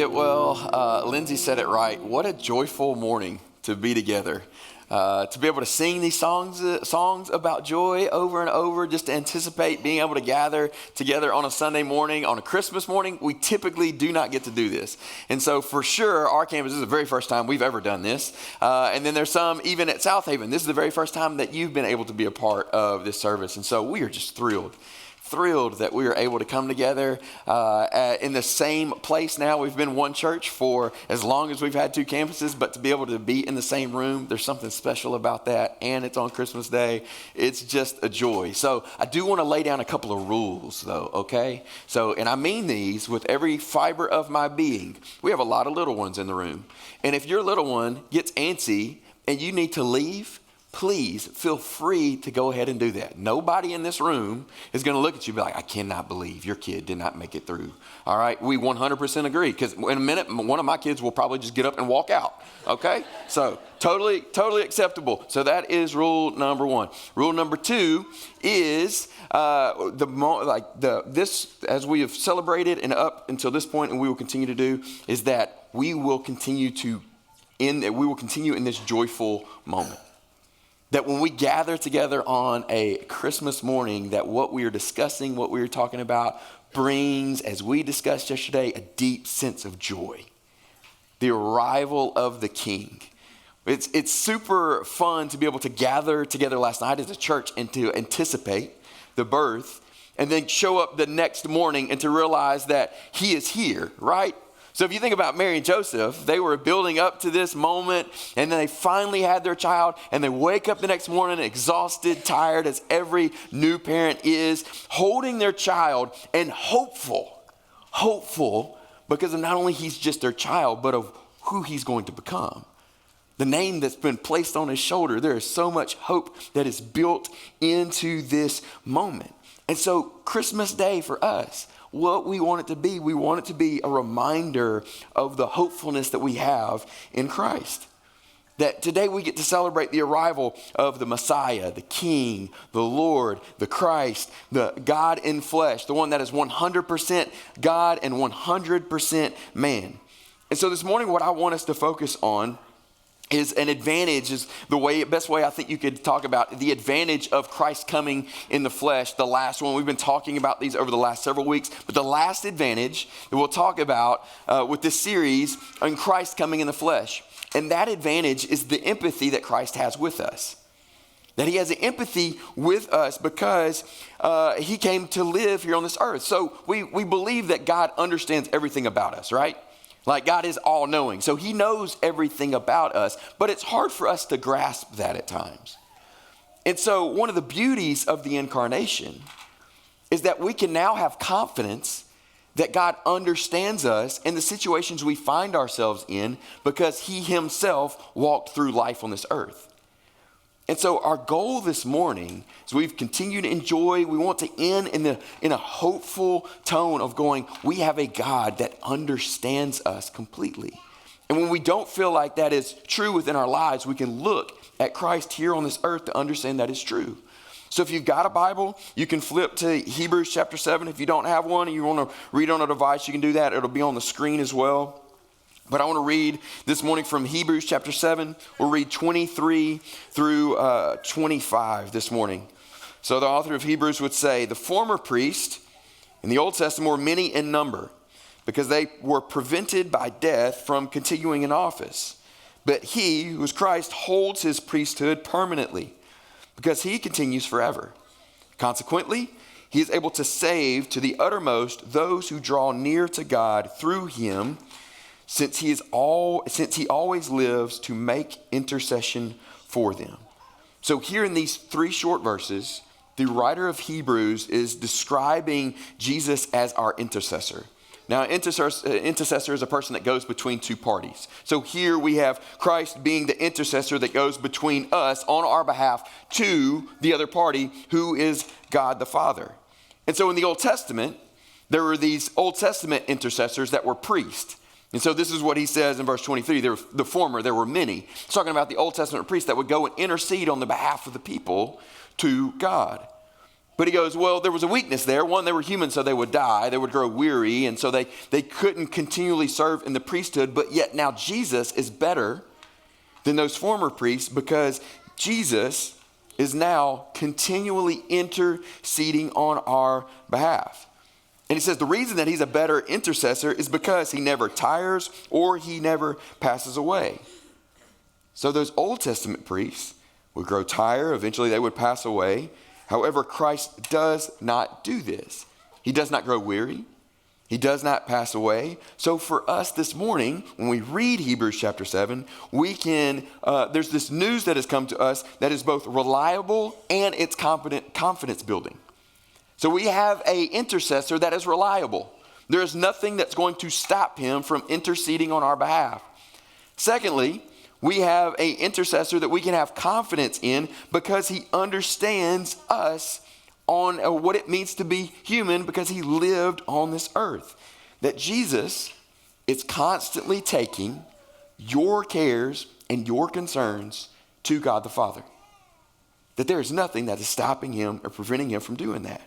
it? Well, Lindsay said it right. What a joyful morning to be together. To be able to sing these songs about joy over and over, just to anticipate being able to gather together on a Sunday morning, on a Christmas morning. We typically do not get to do this. And so for sure, our campus is the very first time we've ever done this. And then there's some even at South Haven. This is the very first time that you've been able to be a part of this service. And so we are just thrilled that we are able to come together in the same place now. We've been one church for as long as we've had two campuses, but to be able to be in the same room, there's something special about that, and it's on Christmas Day. It's just a joy. So I do want to lay down a couple of rules, though, okay? So, and I mean these with every fiber of my being. We have a lot of little ones in the room, and if your little one gets antsy and you need to leave, please feel free to go ahead and do that. Nobody in this room is going to look at you and be like, I cannot believe your kid did not make it through. All right, we 100% agree, because in a minute, one of my kids will probably just get up and walk out, okay? So totally acceptable. So that is rule number one. Rule number two is this, as we have celebrated and up until this point, and we will continue to do, is that we will continue in this joyful moment. That when we gather together on a Christmas morning, that what we are discussing, what we are talking about, brings, as we discussed yesterday, a deep sense of joy. The arrival of the King. It's super fun to be able to gather together last night as a church and to anticipate the birth, and then show up the next morning and to realize that he is here, right? So if you think about Mary and Joseph, they were building up to this moment, and then they finally had their child, and they wake up the next morning exhausted, tired, as every new parent is, holding their child and hopeful because of not only he's just their child, but of who he's going to become. The name that's been placed on his shoulder. There is so much hope that is built into this moment. And so Christmas Day for us, what we want it to be a reminder of the hopefulness that we have in Christ. That today we get to celebrate the arrival of the Messiah, the King, the Lord, the Christ, the God in flesh, the one that is 100% God and 100% man. And so this morning, what I want us to focus on is an advantage, is the best way I think you could talk about the advantage of Christ coming in the flesh. The last one, we've been talking about these over the last several weeks, but the last advantage that we'll talk about with this series on Christ coming in the flesh. And that advantage is the empathy that Christ has with us. That he has an empathy with us because he came to live here on this earth. So we believe that God understands everything about us, right? Like God is all-knowing, so he knows everything about us, but it's hard for us to grasp that at times. And so one of the beauties of the Incarnation is that we can now have confidence that God understands us in the situations we find ourselves in because he himself walked through life on this earth. And so our goal this morning, as we've continued to enjoy, we want to end in a hopeful tone of going, we have a God that understands us completely. And when we don't feel like that is true within our lives, we can look at Christ here on this earth to understand that is true. So if you've got a Bible, you can flip to Hebrews chapter 7. If you don't have one and you want to read on a device, you can do that. It'll be on the screen as well. But I want to read this morning from Hebrews chapter 7. We'll read 23 through 25 this morning. So the author of Hebrews would say, the former priests in the Old Testament were many in number because they were prevented by death from continuing in office. But he, who is Christ, holds his priesthood permanently because he continues forever. Consequently, he is able to save to the uttermost those who draw near to God through him, since he always lives to make intercession for them. So here in these three short verses, the writer of Hebrews is describing Jesus as our intercessor. Now, intercessor is a person that goes between two parties. So here we have Christ being the intercessor that goes between us on our behalf to the other party, who is God the Father. And so in the Old Testament, there were these Old Testament intercessors that were priests. And so this is what he says in verse 23. There were many. He's talking about the Old Testament priests that would go and intercede on the behalf of the people to God. But he goes, well, there was a weakness there. One, they were human, so they would die. They would grow weary, and so they couldn't continually serve in the priesthood. But yet now Jesus is better than those former priests because Jesus is now continually interceding on our behalf. And he says the reason that he's a better intercessor is because he never tires or he never passes away. So those Old Testament priests would grow tired. Eventually they would pass away. However, Christ does not do this. He does not grow weary. He does not pass away. So for us this morning, when we read Hebrews chapter 7, we can, there's this news that has come to us that is both reliable and it's confidence building. So we have an intercessor that is reliable. There is nothing that's going to stop him from interceding on our behalf. Secondly, we have an intercessor that we can have confidence in because he understands us on what it means to be human because he lived on this earth. That Jesus is constantly taking your cares and your concerns to God the Father. That there is nothing that is stopping him or preventing him from doing that.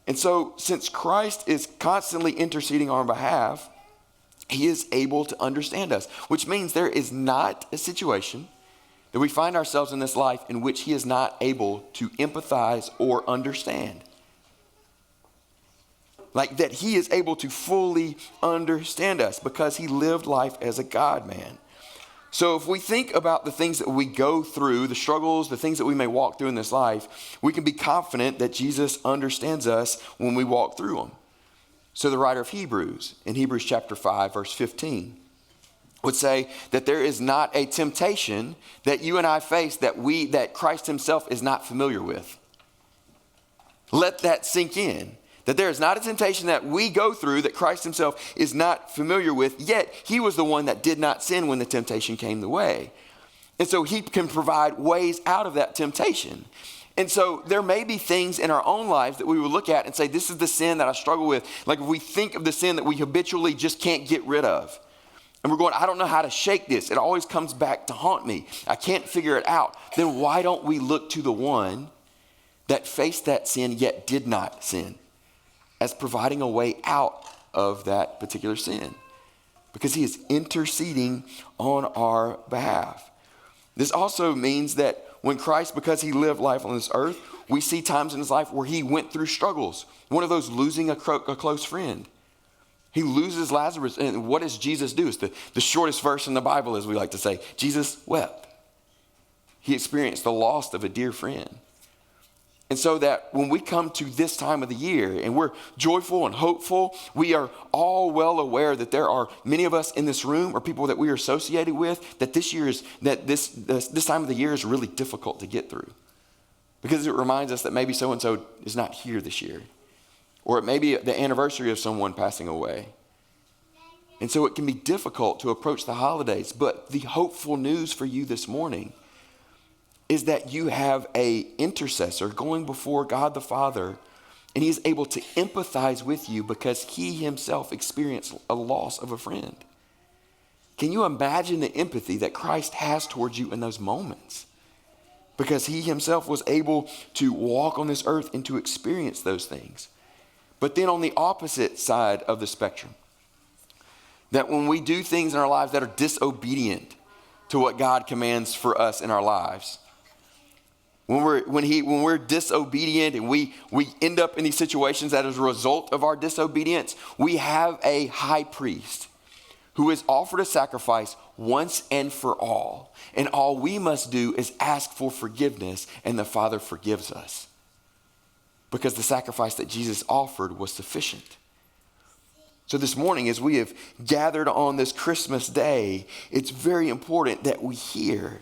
And so since Christ is constantly interceding on our behalf, he is able to understand us, which means there is not a situation that we find ourselves in this life in which he is not able to empathize or understand. Like that he is able to fully understand us because he lived life as a God-man. So if we think about the things that we go through, the struggles, the things that we may walk through in this life, we can be confident that Jesus understands us when we walk through them. So the writer of Hebrews, in Hebrews chapter 5, verse 15, would say that there is not a temptation that you and I face that Christ himself is not familiar with. Let that sink in. That there is not a temptation that we go through that Christ himself is not familiar with, yet he was the one that did not sin when the temptation came the way. And so he can provide ways out of that temptation. And so there may be things in our own lives that we would look at and say, this is the sin that I struggle with. Like if we think of the sin that we habitually just can't get rid of. And we're going, I don't know how to shake this. It always comes back to haunt me. I can't figure it out. Then why don't we look to the one that faced that sin yet did not sin as providing a way out of that particular sin? Because he is interceding on our behalf. This also means that when Christ, because he lived life on this earth, we see times in his life where he went through struggles. One of those, losing a close friend. He loses Lazarus, and what does Jesus do? It's the shortest verse in the Bible, as we like to say. Jesus wept. He experienced the loss of a dear friend. And so that when we come to this time of the year and we're joyful and hopeful, we are all well aware that there are many of us in this room or people that we are associated with that this time of the year is really difficult to get through. Because it reminds us that maybe so-and-so is not here this year. Or it may be the anniversary of someone passing away. And so it can be difficult to approach the holidays. But the hopeful news for you this morning is that you have an intercessor going before God the Father, and he is able to empathize with you because he himself experienced a loss of a friend. Can you imagine the empathy that Christ has towards you in those moments? Because he himself was able to walk on this earth and to experience those things. But then on the opposite side of the spectrum, that when we do things in our lives that are disobedient to what God commands for us in our lives, when we're disobedient and we end up in these situations that as a result of our disobedience, we have a high priest who has offered a sacrifice once and for all. And all we must do is ask for forgiveness, and the Father forgives us. Because the sacrifice that Jesus offered was sufficient. So this morning, as we have gathered on this Christmas day, it's very important that we hear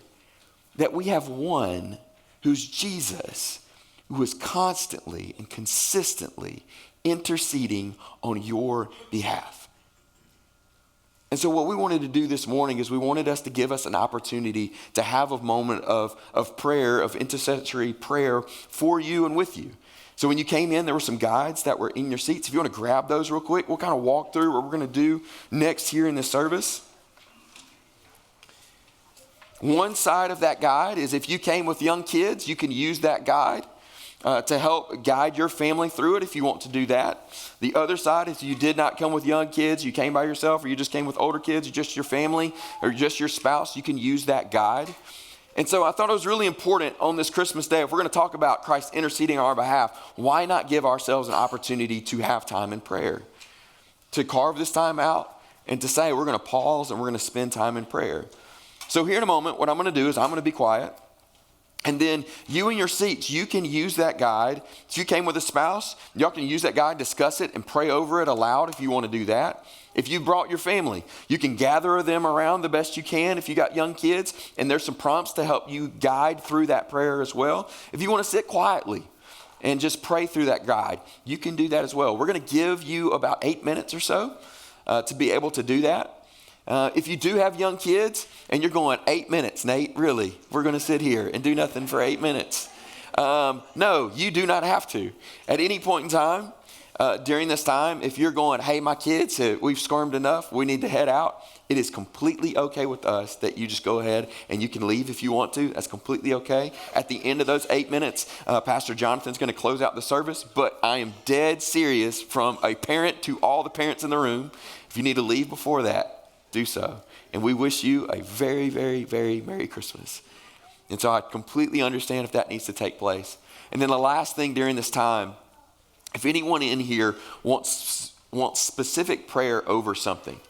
that we have one who's Jesus, who is constantly and consistently interceding on your behalf. And so what we wanted to do this morning is we wanted us to give us an opportunity to have a moment of prayer, of intercessory prayer for you and with you. So when you came in, there were some guides that were in your seats. If you want to grab those real quick, we'll kind of walk through what we're going to do next here in this service. One side of that guide is if you came with young kids, you can use that guide. to help guide your family through it if you want to do that. The other side, if you did not come with young kids, you came by yourself, or you just came with older kids, or just your family, or just your spouse, you can use that guide. And so I thought it was really important on this Christmas day, if we're going to talk about Christ interceding on our behalf, why not give ourselves an opportunity to have time in prayer? To carve this time out and to say, we're going to pause and we're going to spend time in prayer. So here in a moment, what I'm going to do is I'm going to be quiet. And then you in your seats, you can use that guide. If you came with a spouse, y'all can use that guide, discuss it, and pray over it aloud if you want to do that. If you brought your family, you can gather them around the best you can. If you got young kids, and there's some prompts to help you guide through that prayer as well. If you want to sit quietly and just pray through that guide, you can do that as well. We're going to give you about 8 minutes or so to be able to do that. If you do have young kids and you're going, 8 minutes, Nate, really? We're going to sit here and do nothing for 8 minutes. No, you do not have to. At any point in time, during this time, if you're going, hey, my kids, we've squirmed enough, we need to head out, it is completely okay with us that you just go ahead and you can leave if you want to. That's completely okay. At the end of those 8 minutes, Pastor Jonathan's going to close out the service, but I am dead serious from a parent to all the parents in the room. If you need to leave before that, do so. And we wish you a very, very, very Merry Christmas. And so I completely understand if that needs to take place. And then the last thing during this time, if anyone in here wants specific prayer over something,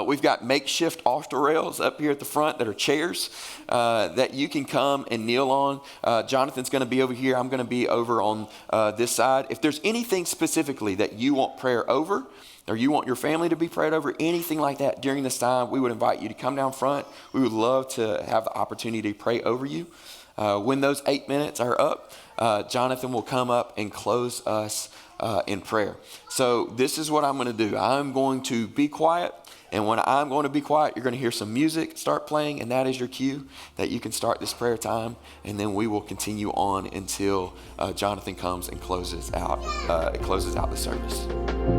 we've got makeshift altar rails up here at the front that are chairs that you can come and kneel on. Jonathan's going to be over here. I'm going to be over on this side. If there's anything specifically that you want prayer over, or you want your family to be prayed over, anything like that during this time, we would invite you to come down front. We would love to have the opportunity to pray over you. When those 8 minutes are up, Jonathan will come up and close us in prayer. So this is what I'm going to do. I'm going to be quiet. And when I'm going to be quiet, you're going to hear some music start playing. And that is your cue that you can start this prayer time. And then we will continue on until Jonathan comes and closes out the service.